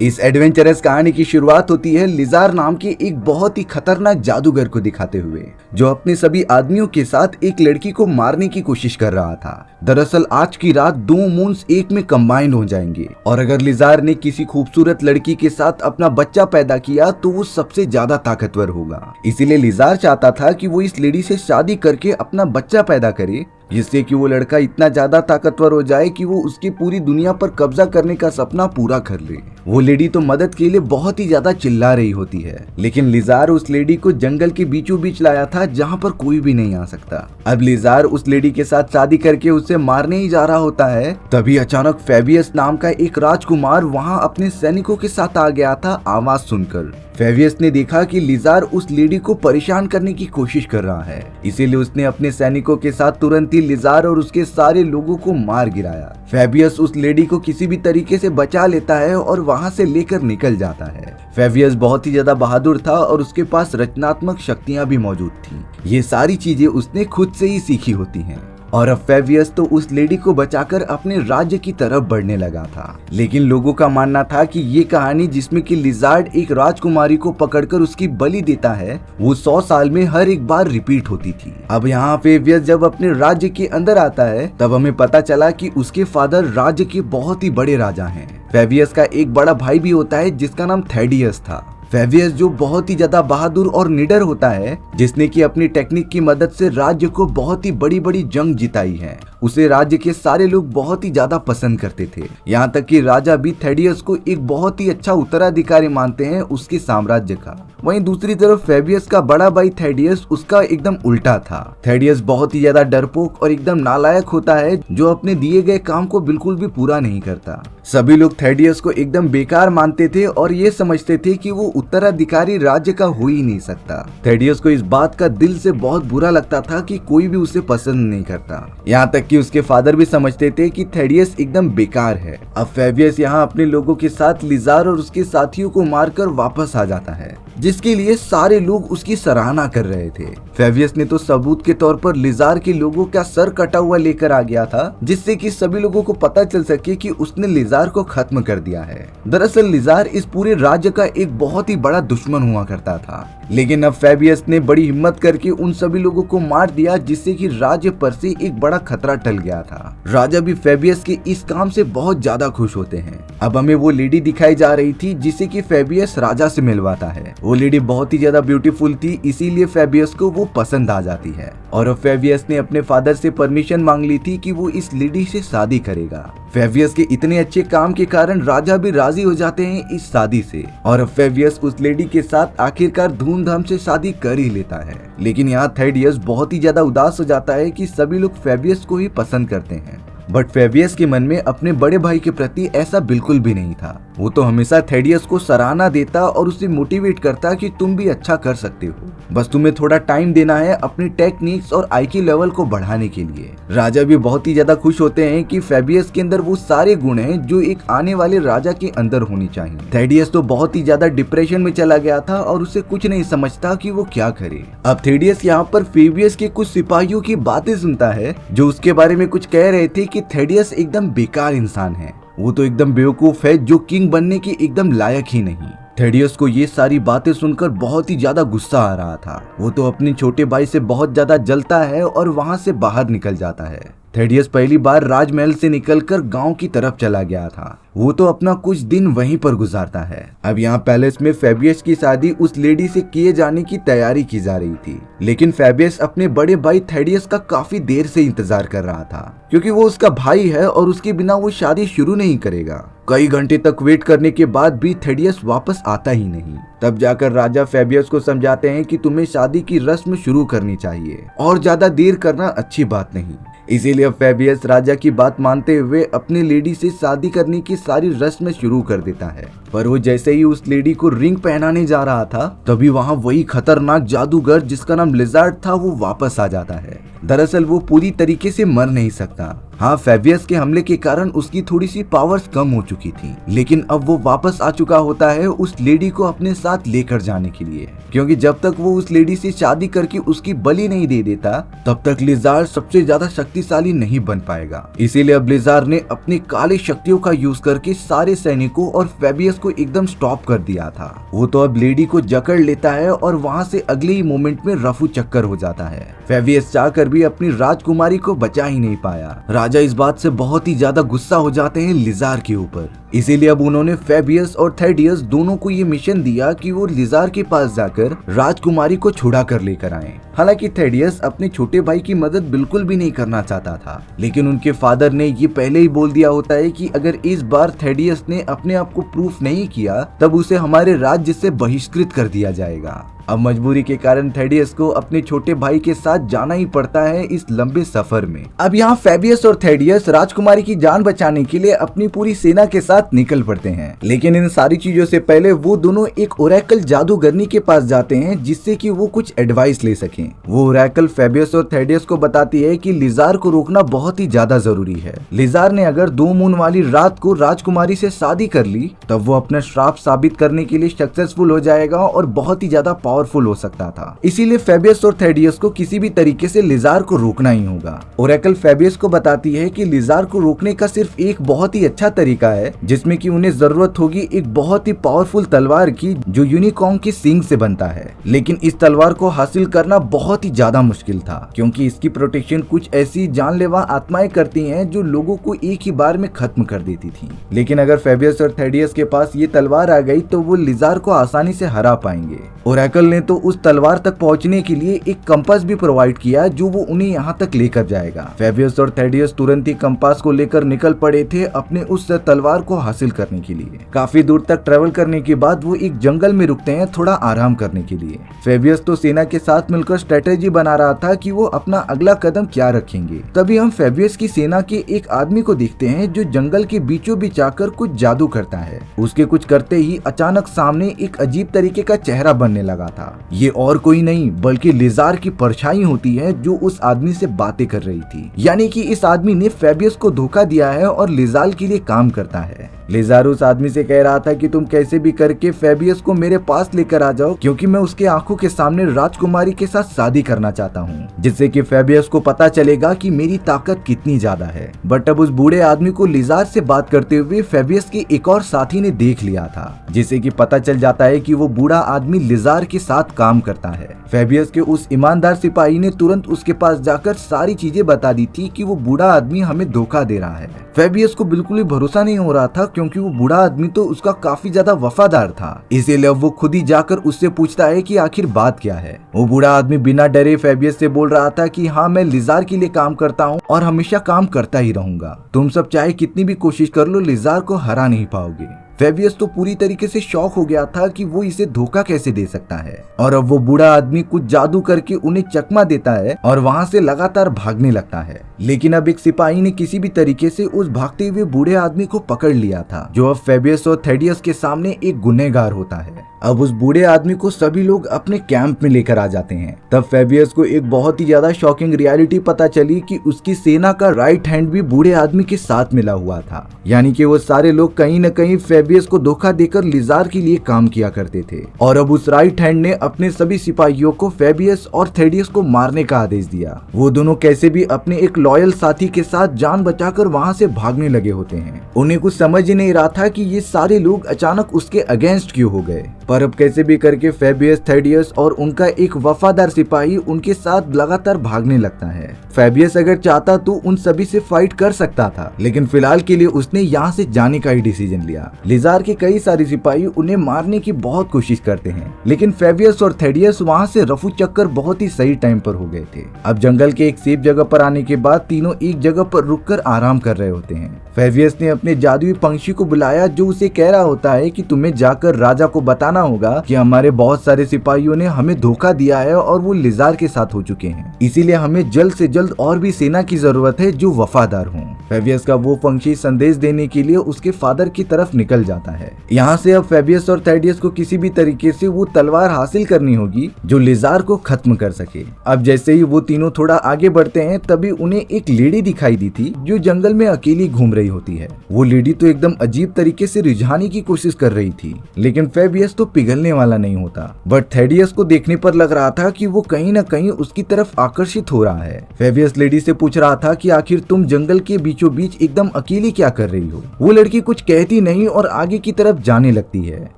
इस एडवेंचरस कहानी की शुरुआत होती है लिजार नाम के एक बहुत ही खतरनाक जादूगर को दिखाते हुए, जो अपने सभी आदमियों के साथ एक लड़की को मारने की कोशिश कर रहा था। दरअसल आज की रात दो मून्स एक में कंबाइन हो जाएंगे और अगर लिजार ने किसी खूबसूरत लड़की के साथ अपना बच्चा पैदा किया तो वो सबसे ज्यादा ताकतवर होगा। इसीलिए लिजार चाहता था कि वो इस लेडी से शादी करके अपना बच्चा पैदा करे, जिससे कि वो लड़का इतना ज्यादा ताकतवर हो जाए कि वो उसकी पूरी दुनिया पर कब्जा करने का सपना पूरा कर ले। वो लेडी तो मदद के लिए बहुत ही ज्यादा चिल्ला रही होती है, लेकिन लिजार उस लेडी को जंगल के बीचों बीच लाया था जहाँ पर कोई भी नहीं आ सकता। अब लिजार उस लेडी के साथ शादी करके उसे मारने ही जा रहा होता है, तभी अचानक फेबियस नाम का एक राजकुमार वहाँ अपने सैनिकों के साथ आ गया था आवाज सुनकर। फेबियस ने देखा कि लिजार उस लेडी को परेशान करने की कोशिश कर रहा है, इसीलिए उसने अपने सैनिकों के साथ तुरंत ही लिजार और उसके सारे लोगों को मार गिराया। फेबियस उस लेडी को किसी भी तरीके से बचा लेता है और वहां से लेकर निकल जाता है। फेबियस बहुत ही ज्यादा बहादुर था और उसके पास रचनात्मक शक्तियां भी मौजूद थी। ये सारी चीजें उसने खुद से ही सीखी होती हैं। और अब फेबियस तो उस लेडी को बचाकर अपने राज्य की तरफ बढ़ने लगा था, लेकिन लोगों का मानना था कि ये कहानी जिसमें कि लिजार्ड एक राजकुमारी को पकड़कर उसकी बलि देता है, वो 100 साल में हर एक बार रिपीट होती थी। अब यहाँ फेबियस जब अपने राज्य के अंदर आता है तब हमें पता चला कि उसके फादर राज्य के बहुत ही बड़े राजा हैं। फेबियस का एक बड़ा भाई भी होता है जिसका नाम थेडियस था। फेबियस जो बहुत ही ज्यादा बहादुर और निडर होता है, जिसने की अपनी टेक्निक की मदद से राज्य को बहुत ही बड़ी बड़ी जंग जिताई है, उसे राज्य के सारे लोग बहुत ही ज्यादा पसंद करते थे। यहाँ तक कि राजा भी थेडियस को एक बहुत ही अच्छा उत्तराधिकारी मानते हैं उसके साम्राज्य का। वहीं दूसरी तरफ फेबियस का बड़ा भाई थेडियस उसका एकदम उल्टा था। थेडियस बहुत ही ज्यादा डरपोक और एकदम नालायक होता है, जो अपने दिए गए काम को बिल्कुल भी पूरा नहीं करता। सभी लोग थेडियस को एकदम बेकार मानते थे और ये समझते थे कि वो उत्तराधिकारी राज्य का हो ही नहीं सकता। थेडियस को इस बात का दिल से बहुत बुरा लगता था कि कोई भी उसे पसंद नहीं करता। यहाँ तक कि उसके फादर भी समझते थे कि थेडियस एकदम बेकार है। अब फेबियस यहाँ अपने लोगों के साथ लिजार और उसके साथियों को मारकर वापस आ जाता है, जिसके लिए सारे लोग उसकी सराहना कर रहे थे। फेबियस ने तो सबूत के तौर पर लिजार के लोगों का सर कटा हुआ लेकर आ गया था, जिससे कि सभी लोगों को पता चल सके कि उसने लिजार को खत्म कर दिया है। दरअसल लिजार इस पूरे राज्य का एक बहुत ही बड़ा दुश्मन हुआ करता था, लेकिन अब फेबियस ने बड़ी हिम्मत करके उन सभी लोगों को मार दिया, जिससे कि राज्य पर से एक बड़ा खतरा टल गया था। राजा भी फेबियस के इस काम से बहुत ज्यादा खुश होते हैं। अब हमें वो लेडी दिखाई जा रही थी जिसे कि फेबियस राजा से मिलवाता है। वो लेडी बहुत ही ज्यादा ब्यूटीफुल थी, इसीलिए फेबियस को वो पसंद आ जाती है और अब फेबियस ने अपने फादर से परमिशन मांग ली थी कि वो इस लेडी से शादी करेगा। फेबियस के इतने अच्छे काम के कारण राजा भी राजी हो जाते हैं इस शादी से और अब फेबियस उस लेडी के साथ आखिरकार धूमधाम से शादी कर ही लेता है। लेकिन यहाँ थेडियस बहुत ही ज्यादा उदास हो जाता है कि सभी लोग फेबियस को ही पसंद करते हैं, बट फेबियस के मन में अपने बड़े भाई के प्रति ऐसा बिल्कुल भी नहीं था। वो तो हमेशा थेडियस को सराहना देता और उसे मोटिवेट करता कि तुम भी अच्छा कर सकते हो, बस तुम्हें थोड़ा टाइम देना है अपने टेक्निक्स और आईक्यू लेवल को बढ़ाने के लिए। राजा भी बहुत ही ज्यादा खुश होते हैं कि फेबियस के अंदर वो सारे गुण हैं जो एक आने वाले राजा के अंदर होनी चाहिए। थेडियस तो बहुत ही ज्यादा डिप्रेशन में चला गया था और उसे कुछ नहीं समझता कि वो क्या करे। अब थेडियस यहाँ पर फेबियस के कुछ सिपाहियों की बातें सुनता है, जो उसके बारे में कुछ कह रहे थे कि थेडियस एकदम बेकार इंसान है, वो तो एकदम बेवकूफ है जो किंग बनने के एकदम लायक ही नहीं। थेडियस को ये सारी बातें सुनकर बहुत ही ज्यादा गुस्सा आ रहा था। वो तो अपने छोटे भाई से बहुत ज्यादा जलता है और वहां से बाहर निकल जाता है। थेडियस पहली बार राजमहल से निकलकर गांव की तरफ चला गया था। वो तो अपना कुछ दिन वहीं पर गुजारता है। अब यहाँ पैलेस में फेबियस की शादी उस लेडी से किए जाने की तैयारी की जा रही थी, लेकिन फेबियस अपने बड़े भाई थेडियस का काफी देर से इंतजार कर रहा था, क्योंकि वो उसका भाई है और उसके बिना वो शादी शुरू नहीं करेगा। कई घंटे तक वेट करने के बाद भी थेडियस वापस आता ही नहीं। तब जाकर राजा फेबियस को समझाते हैं कि तुम्हें शादी की रस्म शुरू करनी चाहिए और ज्यादा देर करना अच्छी बात नहीं। इसीलिए फेबियस राजा की बात मानते हुए अपनी लेडी से शादी करने की सारी रस्म शुरू कर देता है। पर वो जैसे ही उस लेडी को रिंग पहनाने जा रहा था, तभी वहाँ वही खतरनाक जादूगर जिसका नाम लिजार्ड था वो वापस आ जाता है। दरअसल वो पूरी तरीके से मर नहीं सकता। हाँ, फेबियस के हमले के कारण उसकी थोड़ी सी पावर्स कम हो चुकी थी, लेकिन अब वो वापस आ चुका होता है उस लेडी को अपने साथ लेकर जाने के लिए, क्योंकि जब तक वो उस लेडी से शादी करके उसकी बलि नहीं दे देता तब तक लिजार सबसे ज्यादा शक्तिशाली नहीं बन पाएगा। इसीलिए अब लिजार ने अपनी काली शक्तियों का यूज करके सारे सैनिकों और फेबियस को एकदम स्टॉप कर दिया था। वो तो अब लेडी को जकड़ लेता है और वहाँ से अगले ही मोमेंट में रफू चक्कर हो जाता है। फेबियस चाहकर भी अपनी राजकुमारी को बचा ही नहीं पाया। राजा इस बात से बहुत ही ज्यादा गुस्सा हो जाते हैं लिजार के ऊपर। इसीलिए अब उन्होंने फेबियस और थेडियस दोनों को ये मिशन दिया कि वो लिजार के पास जाकर राजकुमारी को छुड़ा कर लेकर आए। हालांकि थेडियस अपने छोटे भाई की मदद बिल्कुल भी नहीं करना चाहता था, लेकिन उनके फादर ने ये पहले ही बोल दिया होता है कि अगर इस बार थेडियस ने अपने आप को प्रूफ नहीं किया तब उसे हमारे राज्य से बहिष्कृत कर दिया जाएगा। अब मजबूरी के कारण थेडियस को अपने छोटे भाई के साथ जाना ही पड़ता है इस लंबे सफर में। अब यहाँ फेबियस और थेडियस राजकुमारी की जान बचाने के लिए अपनी पूरी सेना के साथ निकल पड़ते हैं, लेकिन इन सारी चीजों से पहले वो दोनों एक ओरेकल जादूगरनी के पास जाते हैं जिससे कि वो कुछ एडवाइस ले सकें। वो ओरेकल फेबियस और थेडियस को बताती है कि लिजार को रोकना बहुत ही ज्यादा जरूरी है। लिजार ने अगर 2 मून वाली रात को राजकुमारी से शादी कर ली तब वो अपना श्राप साबित करने के लिए सक्सेसफुल हो जाएगा और बहुत ही ज्यादा पावरफुल हो सकता था। इसीलिए फेबियस और थेडियस को किसी भी तरीके से लिजार को रोकना ही होगा। ओरेकल फेबियस को बताती है कि लिजार को रोकने का सिर्फ एक बहुत ही अच्छा तरीका है जिसमें कि उन्हें जरूरत होगी एक बहुत ही पावरफुल तलवार की जो यूनिकॉर्न के सींग से बनता है, लेकिन इस तलवार को हासिल करना बहुत ही ज्यादा मुश्किल था क्योंकि इसकी प्रोटेक्शन कुछ ऐसी जानलेवा आत्माएं करती हैं जो लोगों को एक ही बार में खत्म कर देती थी। लेकिन अगर फेबियस और थेडियस के पास ये तलवार आ गई तो वो लिजार को आसानी से हरा पाएंगे। ओरेकल ने तो उस तलवार तक पहुंचने के लिए एक कंपास भी प्रोवाइड किया जो वो उन्हें यहाँ तक लेकर जाएगा। फेबियस और थेडियस तुरंत ही कंपास को लेकर निकल पड़े थे अपने उस तलवार को हासिल करने के लिए। काफी दूर तक ट्रेवल करने के बाद वो एक जंगल में रुकते हैं थोड़ा आराम करने के लिए। फेबियस तो सेना के साथ मिलकर स्ट्रेटेजी बना रहा था कि वो अपना अगला कदम क्या रखेंगे। तभी हम फेबियस की सेना के एक आदमी को देखते हैं जो जंगल के बीचों बीच आकर कुछ जादू करता है। उसके कुछ करते ही अचानक सामने एक अजीब तरीके का चेहरा बनने लगा था। ये और कोई नहीं बल्कि लिजार की परछाई होती है जो उस आदमी से बातें कर रही थी। यानी कि इस आदमी ने फेबियस को धोखा दिया है और लिजार के लिए काम करता है। लिजार उस आदमी से कह रहा था कि तुम कैसे भी करके फेबियस को मेरे पास लेकर आ जाओ क्योंकि मैं उसके आंखों के सामने राजकुमारी के साथ शादी करना चाहता हूँ, जिससे कि फेबियस को पता चलेगा कि मेरी ताकत कितनी ज्यादा है। बट अब उस बूढ़े आदमी को लिजार से बात करते हुए फेबियस के एक और साथी ने देख लिया था, जिससे कि पता चल जाता है कि वो बूढ़ा आदमी लिजार के साथ काम करता है। फेबियस के उस ईमानदार सिपाही ने तुरंत उसके पास जाकर सारी चीजें बता दी थी कि वो बूढ़ा आदमी हमें धोखा दे रहा है। फेबियस को बिल्कुल भी भरोसा नहीं हो रहा था क्योंकि वो बूढ़ा आदमी तो उसका काफी ज्यादा वफादार था। इसीलिए वो खुद ही जाकर उससे पूछता है कि आखिर बात क्या है। वो बूढ़ा आदमी बिना डरे फेबियस से बोल रहा था कि हाँ, मैं लिजार के लिए काम करता हूँ और हमेशा काम करता ही रहूंगा। तुम सब चाहे कितनी भी कोशिश कर लो, लिजार को हरा नहीं पाओगे। फेबियस तो पूरी तरीके से शॉक हो गया था कि वो इसे धोखा कैसे दे सकता है। और अब वो बूढ़ा आदमी कुछ जादू करके उन्हें चकमा देता है और वहाँ से लगातार भागने लगता है। लेकिन अब एक सिपाही ने किसी भी तरीके से उस भागते हुए बूढ़े आदमी को पकड़ लिया था, जो अब फेबियस और थेडियस के सामने एक गुनहगार होता है। अब उस बूढ़े आदमी को सभी लोग अपने कैंप में लेकर आ जाते हैं। तब फेबियस को एक बहुत ही ज्यादा शॉकिंग रियलिटी पता चली कि उसकी सेना का राइट हैंड भी बूढ़े आदमी के साथ मिला हुआ था। यानी कि वो सारे लोग कहीं न कहीं फेबियस को धोखा देकर लिजार के लिए काम किया करते थे। और अब उस राइट हैंड ने अपने सभी सिपाहियों को फेबियस और थेडियस को मारने का आदेश दिया। वो दोनों कैसे भी अपने एक लॉयल साथी के साथ जान बचाकर वहाँ से भागने लगे होते हैं। उन्हें कुछ समझ ही नहीं रहा था कि ये सारे लोग अचानक उसके अगेंस्ट क्यों हो गए। पर अब कैसे भी करके फेबियस, थेडियस और उनका एक वफादार सिपाही उनके साथ लगातार भागने लगता है। फेबियस अगर चाहता तो उन सभी से फाइट कर सकता था, लेकिन फिलहाल के लिए उसने यहाँ से जाने का ही डिसीजन लिया। लिजार के कई सारे सिपाही उन्हें मारने की बहुत कोशिश करते हैं, लेकिन फेबियस और थेडियस वहाँ से रफू चक्कर बहुत ही सही टाइम पर हो गए थे। अब जंगल के एक सेफ जगह पर आने के बाद तीनों एक जगह पर रुककर आराम कर रहे होते हैं। फेबियस ने अपने जादुई पंछी को बुलाया जो उसे कह रहा होता है कि तुम्हें जाकर राजा को बताना बताना होगा कि हमारे बहुत सारे सिपाहियों ने हमें धोखा दिया है और वो लिजार के साथ हो चुके हैं, इसीलिए हमें जल्द से जल्द और भी सेना की जरूरत है जो वफादार हों। फेबियस का वो पंछी संदेश देने के लिए उसके फादर की तरफ निकल जाता है। यहाँ से अब फेबियस और थेडियस को किसी भी तरीके से वो तलवार हासिल करनी होगी जो लिजार को खत्म कर सके। अब जैसे ही वो तीनों थोड़ा आगे बढ़ते हैं तभी उन्हें एक लेडी दिखाई दी थी जो जंगल में अकेली घूम रही होती है। वो लेडी तो एकदम अजीब तरीके से रिझाने की कोशिश कर रही थी, लेकिन फेबियस तो पिघलने वाला नहीं होता। बट थेडियस को देखने पर लग रहा था कि वो कहीं न कहीं उसकी तरफ आकर्षित हो रहा है। फेबियस लेडी से पूछ रहा था कि आखिर तुम जंगल के बीचों बीच एकदम अकेली क्या कर रही हो। वो लड़की कुछ कहती नहीं और आगे की तरफ जाने लगती है।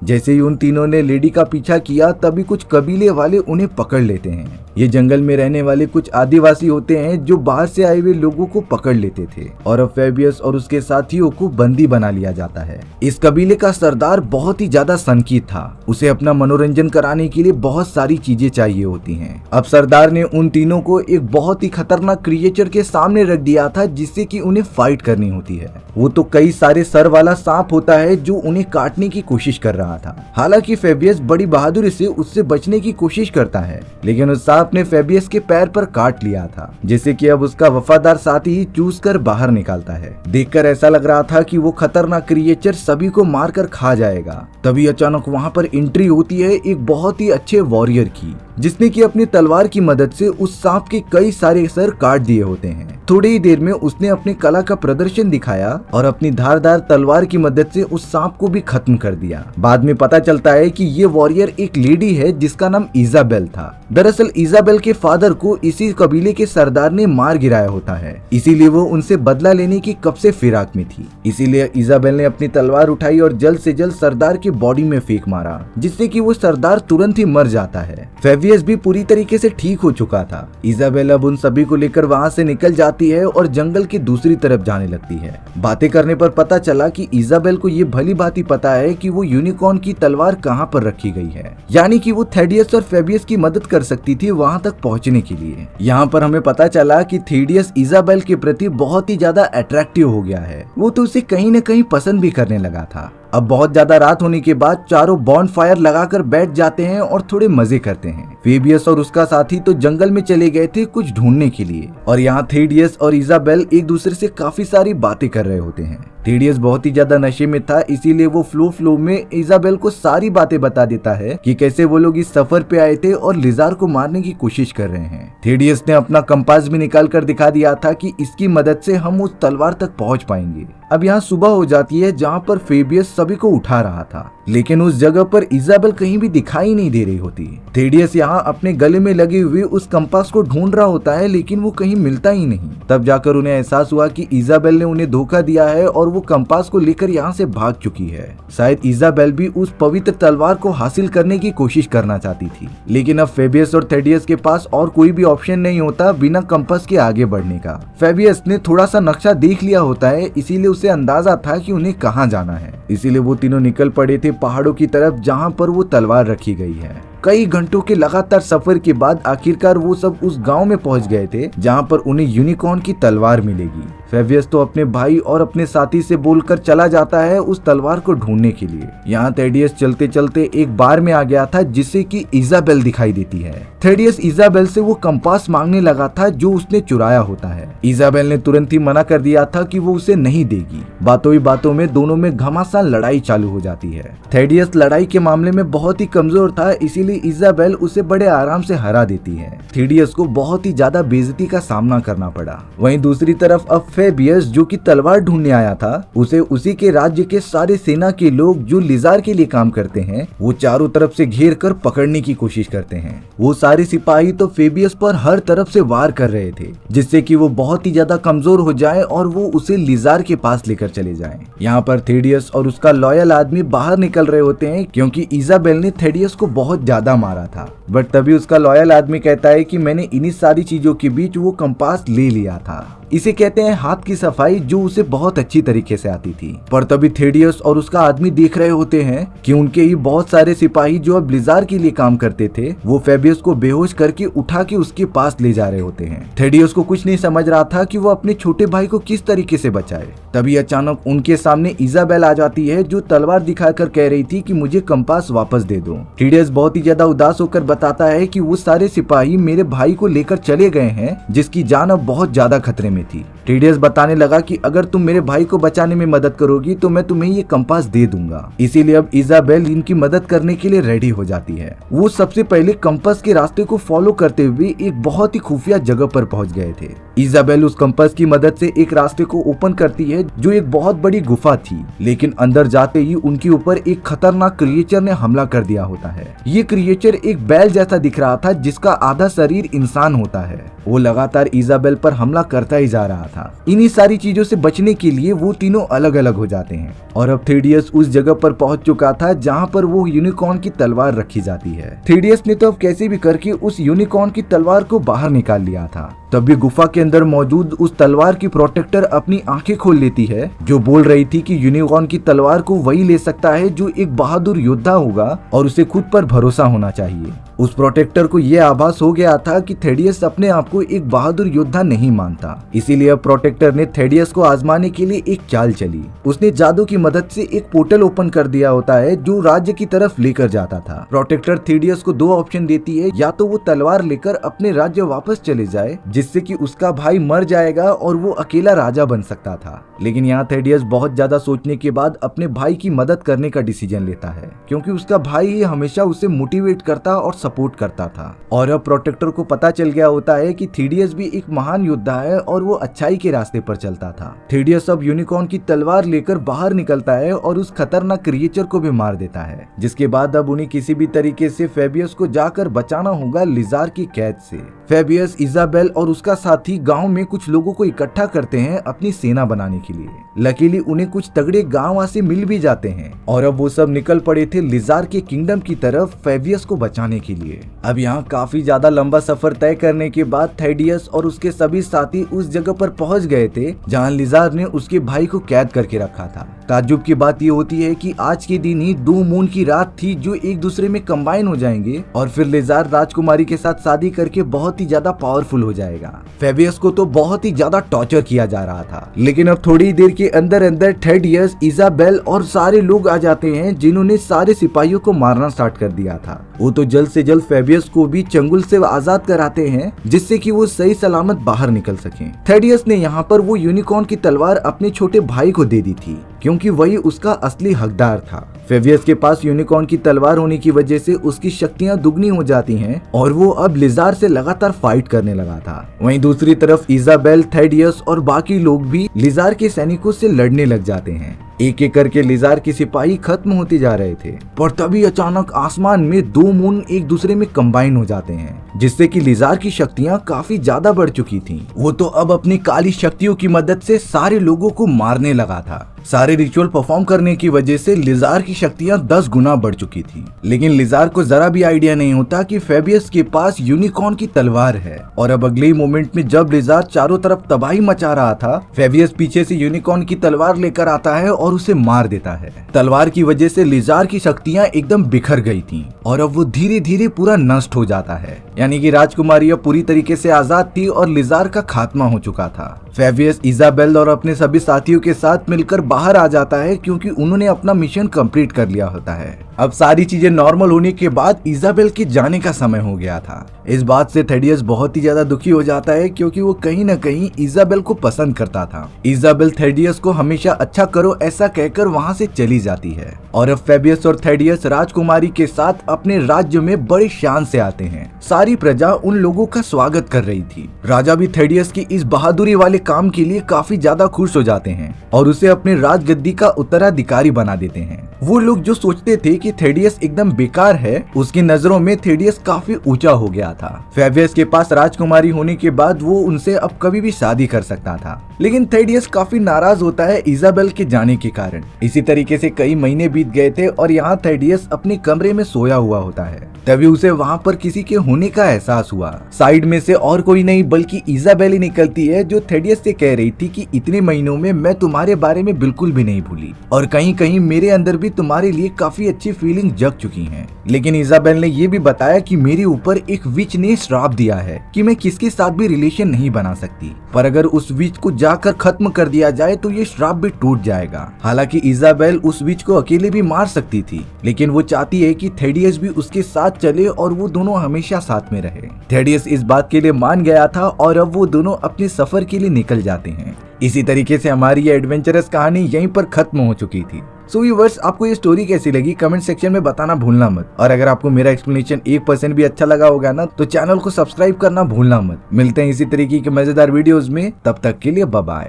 जैसे ही उन तीनों ने लेडी का पीछा किया तभी कुछ कबीले वाले उन्हें पकड़ लेते हैं। ये जंगल में रहने वाले कुछ आदिवासी होते हैं जो बाहर से आए हुए लोगों को पकड़ लेते थे और अब फेबियस और उसके साथियों को बंदी बना लिया जाता है। इस कबीले का सरदार बहुत ही ज्यादा सनकी था। उसे अपना मनोरंजन कराने के लिए बहुत सारी चीजें चाहिए होती हैं। अब सरदार ने उन तीनों को एक बहुत ही खतरनाक क्रिएचर के सामने रख दिया था जिससे कि उन्हें फाइट करनी होती है। वो तो कई सारे सर वाला सांप होता है जो उन्हें काटने की कोशिश कर रहा था। हालांकि फेबियस बड़ी बहादुरी से उससे बचने की कोशिश करता है, लेकिन उस सांप ने फेबियस के पैर पर काट लिया था, जिससे कि अब उसका वफादार साथी ही चूस कर बाहर निकालता है। देखकर ऐसा लग रहा था कि वो खतरनाक क्रिएचर सभी को मारकर खा जाएगा। तभी अचानक वहाँ पर एंट्री होती है एक बहुत ही अच्छे वॉरियर की, जिसने कि अपनी तलवार की मदद से उस सांप के कई सारे सर काट दिए होते हैं। थोड़ी ही देर में उसने अपनी कला का प्रदर्शन दिखाया और अपनी धारदार तलवार की मदद से उस सांप को भी खत्म कर दिया। बाद में पता चलता है कि ये वॉरियर एक लेडी है जिसका नाम इजाबेल था। दरअसल इजाबेल के फादर को इसी कबीले के सरदार ने मार गिराया होता है, इसीलिए वो उनसे बदला लेने की कब से फिराक में थी। इसीलिए इजाबेल ने अपनी तलवार उठाई और जल्द से जल्द सरदार के बॉडी में फेंक मारा, जिससे कि वो सरदार तुरंत ही मर जाता है। फेबियस भी पूरी तरीके से ठीक हो चुका था। इजाबेल अब उन सभी को लेकर वहाँ से निकल जाती है और जंगल की दूसरी तरफ जाने लगती है। बातें करने पर पता चला कि इजाबेल को ये भली भांति पता है कि वो यूनिकॉर्न की तलवार कहाँ पर रखी गई है, यानी कि वो थेडियस और फेबियस की मदद कर सकती थी वहाँ तक पहुँचने के लिए। यहाँ पर हमें पता चला कि थेडियस इजाबेल के प्रति बहुत ही ज्यादा अट्रैक्टिव हो गया है। वो तो उसे कहीं न कहीं पसंद भी करने लगा था। अब बहुत ज्यादा रात होने के बाद चारों बॉन फायर लगाकर बैठ जाते हैं और थोड़े मजे करते हैं। फेबियस और उसका साथी तो जंगल में चले गए थे कुछ ढूंढने के लिए और यहाँ थेडियस और इजाबेल एक दूसरे से काफी सारी बातें कर रहे होते हैं। थेडियस बहुत ही ज्यादा नशे में था, इसीलिए वो फ्लो में इजाबेल को सारी बातें बता देता है कि कैसे वो लोग इस सफर पे आए थे और लिजार को मारने की कोशिश कर रहे हैं। थेडियस ने अपना कंपास भी निकाल कर दिखा दिया था कि इसकी मदद से हम उस तलवार तक पहुंच पाएंगे। अब यहाँ सुबह हो जाती है जहाँ पर फेबियस सभी को उठा रहा था, लेकिन उस जगह पर इजाबेल कहीं भी दिखाई नहीं दे रही होती। थेडियस यहाँ अपने गले में लगे हुए उस कंपास को ढूंढ रहा होता है, लेकिन वो कहीं मिलता ही नहीं। तब जाकर उन्हें एहसास हुआ कि इजाबेल ने उन्हें धोखा दिया है और वो कंपास को लेकर यहाँ से भाग चुकी है। शायद इजाबेल भी उस पवित्र तलवार को हासिल करने की कोशिश करना चाहती थी, लेकिन अब फेबियस और थेडियस के पास और कोई भी ऑप्शन नहीं होता बिना कंपास के आगे बढ़ने का। फेबियस ने थोड़ा सा नक्शा देख लिया होता है, इसीलिए उसे अंदाजा था कि उन्हें कहाँ जाना है। इसीलिए वो तीनों निकल पड़े थे पहाड़ों की तरफ जहाँ पर वो तलवार रखी गई है। कई घंटों के लगातार सफर के बाद आखिरकार वो सब उस गांव में पहुंच गए थे जहां पर उन्हें यूनिकॉर्न की तलवार मिलेगी। फेबियस तो अपने भाई और अपने साथी से बोलकर चला जाता है उस तलवार को ढूंढने के लिए। यहाँ थेडियस चलते चलते एक बार में आ गया था जिससे कि इजाबेल दिखाई देती है। थेडियस इजाबेल से वो कंपास मांगने लगा था जो उसने चुराया होता है। इजाबेल ने तुरंत ही मना कर दिया था कि वो उसे नहीं देगी। बातों ही बातों में दोनों में घमासान लड़ाई चालू हो जाती है। थेडियस लड़ाई के मामले में बहुत ही कमजोर था, इसीलिए इजाबेल उसे बड़े आराम से हरा देती है। थेडियस को बहुत ही ज्यादा बेइज्जती का सामना करना पड़ा। वहीं दूसरी तरफ अब फेबियस जो कि तलवार ढूंढने आया था, उसे उसी के राज्य के सारे सेना के लोग जो लिजार के लिए काम करते हैं वो चारों तरफ से घेर कर पकड़ने की कोशिश करते हैं। वो सारे सिपाही तो फेबियस पर हर तरफ से वार कर रहे थे जिससे कि वो बहुत ही ज्यादा कमजोर हो जाए और वो उसे लिजार के पास लेकर चले जाएं। यहाँ पर थेडियस और उसका लॉयल आदमी बाहर निकल रहे होते हैं क्योंकि इजाबेल ने थेडियस को बहुत ज्यादा मारा था। बट तभी उसका लॉयल आदमी कहता है कि मैंने इन्हीं सारी चीजों के बीच वो कंपास ले लिया था। इसे कहते हैं हाथ की सफाई, जो उसे बहुत अच्छी तरीके से आती थी। पर तभी थेडियस और उसका आदमी देख रहे होते हैं कि उनके ही बहुत सारे सिपाही जो अब लिजार के लिए काम करते थे, वो फेबियस को बेहोश करके उठा के उसके पास ले जा रहे होते हैं। थेडियस को कुछ नहीं समझ रहा था कि वो अपने छोटे भाई को किस तरीके से बचाए। तभी अचानक उनके सामने इजाबेल आ जाती है, जो तलवार दिखाकर कह रही थी कि मुझे कंपास वापस दे दो। थेडियस बहुत ही ज्यादा उदास होकर बताता है कि वो सारे सिपाही मेरे भाई को लेकर चले गए हैं, जिसकी जान अब बहुत ज्यादा खतरे में थी। थेडियस बताने लगा कि अगर तुम मेरे भाई को बचाने में मदद करोगी तो मैं तुम्हें ये कंपास दे दूंगा। इसीलिए अब इजाबेल इनकी मदद करने के लिए रेडी हो जाती है। वो सबसे पहले कंपास के रास्ते को फॉलो करते हुए एक बहुत ही खुफिया जगह पर पहुंच गए थे। इजाबेल उस कंपास की मदद से एक रास्ते को ओपन करती है, जो एक बहुत बड़ी गुफा थी। लेकिन अंदर जाते ही उनके ऊपर एक खतरनाक क्रिएचर ने हमला कर दिया होता है। ये क्रिएचर एक बैल जैसा दिख रहा था, जिसका आधा शरीर इंसान होता है। वो लगातार इजाबेल पर हमला करता ही जा रहा था। इन्हीं सारी चीजों से बचने के लिए वो तीनों अलग अलग हो जाते हैं। और अब थेडियस उस जगह पर पहुंच चुका था जहां पर वो यूनिकॉर्न की तलवार रखी जाती है। थेडियस ने तो अब कैसे भी करके उस यूनिकॉर्न की तलवार को बाहर निकाल लिया था। तभी गुफा के अंदर मौजूद उस तलवार की प्रोटेक्टर अपनी आंखें खोल लेती है, जो बोल रही थी कि यूनिकॉर्न की तलवार को वही ले सकता है जो एक बहादुर योद्धा होगा और उसे खुद पर भरोसा होना चाहिए। उस प्रोटेक्टर को यह आभास हो गया था कि थेडियस अपने आप को एक बहादुर योद्धा नहीं मानता। इसीलिए अब प्रोटेक्टर ने थेडियस को आजमाने के लिए एक चाल चली। उसने जादू की मदद से एक पोर्टल ओपन कर दिया होता है, जो राज्य की तरफ लेकर जाता था। प्रोटेक्टर थेडियस को दो ऑप्शन देती है, या तो वो तलवार लेकर अपने राज्य वापस चले जाए, जिससे कि उसका भाई मर जाएगा और वो अकेला राजा बन सकता था। लेकिन यहाँ थेडियस बहुत ज्यादा सोचने के बाद अपने भाई की मदद करने का डिसीजन लेता है, क्योंकि उसका भाई ही हमेशा उसे मोटिवेट करता और सपोर्ट करता था। और अब प्रोटेक्टर को पता चल गया होता है कि थेडियस भी एक महान योद्धा है और वो अच्छाई के रास्ते पर चलता था। थेडियस अब यूनिकॉर्न की तलवार लेकर बाहर निकलता है और उस खतरनाक क्रिएचर को भी मार देता है, जिसके बाद अब उन्हें किसी भी तरीके से फेबियस को जाकर बचाना होगा लिजार की कैद से। फेबियस, इजाबेल और उसका साथी गांव में कुछ लोगों को इकट्ठा करते हैं अपनी सेना बनाने के लिए। लकीली उन्हें कुछ तगड़े गांववासी मिल भी जाते हैं और अब वो सब निकल पड़े थे लिजार के किंगडम की तरफ फेबियस को बचाने के लिए। अब यहाँ काफी ज्यादा लंबा सफर तय करने के बाद थेडियस और उसके सभी साथी उस जगह पर पहुंच गए थे जहाँ लिजार ने उसके भाई को कैद करके रखा था। ताज्जुब की बात ये होती है कि आज के दिन ही 2 मून की रात थी, जो एक दूसरे में कंबाइन हो जाएंगे और फिर लिजार राजकुमारी के साथ शादी करके बहुत ही ज्यादा पावरफुल हो जाएगा। फेबियस को तो बहुत ही ज्यादा टॉर्चर किया जा रहा था, लेकिन अब थोड़ी देर के अंदर अंदर थेडियस, इजाबेल और सारे लोग आ जाते हैं, जिन्होंने सारे सिपाहियों को मारना स्टार्ट कर दिया था। वो तो जल्द से जल्द फेबियस को भी चंगुल से आजाद कराते हैं, जिससे कि वो सही सलामत बाहर निकल सकें। थेडियस ने यहाँ पर वो यूनिकॉर्न की तलवार अपने छोटे भाई को दे दी थी, क्योंकि वही उसका असली हकदार था। फेबियस के पास यूनिकॉर्न की तलवार होने की वजह से उसकी शक्तियां दुगनी हो जाती हैं और वो अब लिजार से लगातार फाइट करने लगा था। वहीं दूसरी तरफ इजाबेल, थेडियस और बाकी लोग भी लिजार के सैनिकों से लड़ने लग जाते हैं। एक एक करके लिजार के सिपाही खत्म होते जा रहे थे, पर तभी अचानक आसमान में 2 मून एक दूसरे में कंबाइन हो जाते हैं, जिससे कि लिजार की शक्तियां काफी ज्यादा बढ़ चुकी थीं। वो तो अब अपनी काली शक्तियों की मदद से सारे लोगों को मारने लगा था। सारे रिचुअल परफॉर्म करने की वजह से लिजार की शक्तियां 10 गुना बढ़ चुकी थी। लेकिन लिजार को जरा भी आइडिया नहीं होता कि फेबियस के पास यूनिकॉर्न की तलवार है। और अब अगले मोमेंट में जब लिजार चारों तरफ तबाही मचा रहा था, फेबियस पीछे से यूनिकॉर्न की तलवार लेकर आता है और उसे मार देता है। तलवार की वजह से लिजार की शक्तियां एकदम बिखर गई थीं और अब वो धीरे धीरे पूरा नष्ट हो जाता है। यानी कि राजकुमारी अब पूरी तरीके से आजाद थी और लिजार का खात्मा हो चुका था। फेबियस, इजाबेल और अपने सभी साथियों के साथ मिलकर बाहर आ जाता है, क्योंकि उन्होंने अपना मिशन कंप्लीट कर लिया होता है। अब सारी चीजें नॉर्मल होने के बाद इजाबेल के जाने का समय हो गया था। इस बात से थेडियस बहुत ही ज्यादा दुखी हो जाता है, क्योंकि वो कहीं न कहीं इजाबेल को पसंद करता था। इजाबेल थेडियस को हमेशा अच्छा करो ऐसा कहकर वहाँ से चली जाती है और अब फेबियस और थेडियस राजकुमारी के साथ अपने राज्य में बड़ी शान से आते हैं। सारी प्रजा उन लोगों का स्वागत कर रही थी। राजा भी थेडियस की इस बहादुरी वाले काम के लिए काफी ज्यादा खुश हो जाते हैं और उसे अपने राजगद्दी का उत्तराधिकारी बना देते हैं। वो लोग जो सोचते थे कि थेडियस एकदम बेकार है, उसकी नजरों में थेडियस काफी ऊंचा हो गया था। फेबियस के पास राजकुमारी होने के बाद वो उनसे अब कभी भी शादी कर सकता था, लेकिन थेडियस काफी नाराज होता है इजाबेल के जाने के कारण। इसी तरीके से कई महीने बीत गए थे और यहाँ थेडियस अपने कमरे में सोया हुआ होता है। तभी उसे वहाँ पर किसी के होने का एहसास हुआ। साइड में से और कोई नहीं बल्कि इजाबेल ही निकलती है, जो थेडियस से कह रही थी कि इतने महीनों में मैं तुम्हारे बारे में बिल्कुल भी नहीं भूली और कहीं कहीं मेरे अंदर भी तुम्हारे लिए काफी अच्छी फीलिंग जग चुकी हैं। लेकिन इजाबेल ने ये भी बताया कि मेरे ऊपर एक विच ने श्राप दिया है कि मैं किसके साथ भी रिलेशन नहीं बना सकती, पर अगर उस विच को जाकर खत्म कर दिया जाए तो ये श्राप भी टूट जाएगा। हालांकि इजाबेल उस विच को अकेले भी मार सकती थी, लेकिन वो चाहती है कि थेडियस भी उसके साथ चले और वो दोनों हमेशा साथ में रहे। थेडियस इस बात के लिए मान गया था और अब वो दोनों अपने सफर के लिए निकल जाते हैं। इसी तरीके से हमारी ये एडवेंचरस कहानी यहीं पर खत्म हो चुकी थी। सो व्यूअर्स, आपको ये स्टोरी कैसी लगी कमेंट सेक्शन में बताना भूलना मत। और अगर आपको मेरा एक्सप्लेनेशन 1% भी अच्छा लगा होगा ना, तो चैनल को सब्सक्राइब करना भूलना मत। मिलते हैं इसी तरीके के मजेदार वीडियोस में, तब तक के लिए बाय बाय।